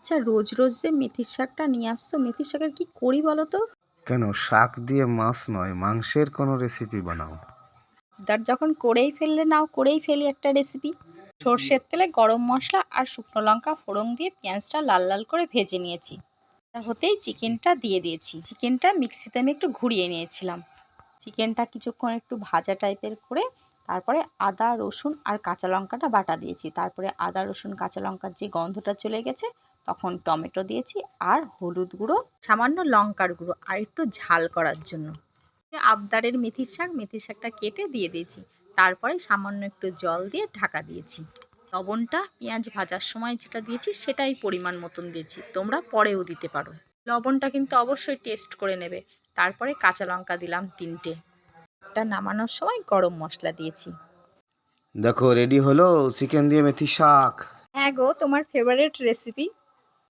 আচ্ছা, রোজ রোজ যে মেথির শাকটা নিয়ে আসছো, মেথির শাকের কি করি বলো তো? কেন, শাক দিয়ে মাছ নয়, মাংসের কোনো রেসিপি বানাও। আবদার যখন করেই ফেললে, নাও করেই ফেলি একটা রেসিপি। সর্ষের তেলে গরম মশলা আর শুকনো লঙ্কা ফোড়ন দিয়ে পেঁয়াজটা লাল লাল করে ভেজে নিয়েছি। তা হতেই চিকেনটা দিয়ে দিয়েছি। চিকেনটা মিক্সিতে আমি একটু ঘুরিয়ে নিয়েছিলাম। চিকেনটা কিছুক্ষণ একটু ভাজা টাইপের করে তারপরে আদা রসুন আর কাঁচা লঙ্কাটা বাটা দিয়েছি। তারপরে আদা রসুন কাঁচা লঙ্কার যে গন্ধটা চলে গেছে, তখন টমেটো দিয়েছি আর হলুদ গুঁড়ো, সামান্য লঙ্কার গুঁড়ো আর একটু ঝাল করার জন্য আবদারের মেথির শাকটা কেটে দিয়ে দিয়েছি। তারপরে সামান্য একটু জল দিয়ে ঢাকা দিয়েছি। লবণটা পেঁয়াজ ভাজার সময় যেটা দিয়েছি সেটাই পরিমাণ মতন দিয়েছি, তোমরা পরেও দিতে পারো। লবণটা কিন্তু অবশ্যই টেস্ট করে নেবে। তারপরে কাঁচা লঙ্কা দিলাম 3টে। এটা নামানোর সময় গরম মশলা দিয়েছি। দেখো, রেডি হলো চিকেন দিয়ে মেথি শাক। হ্যাঁ গো, তোমার ফেভারিট রেসিপি।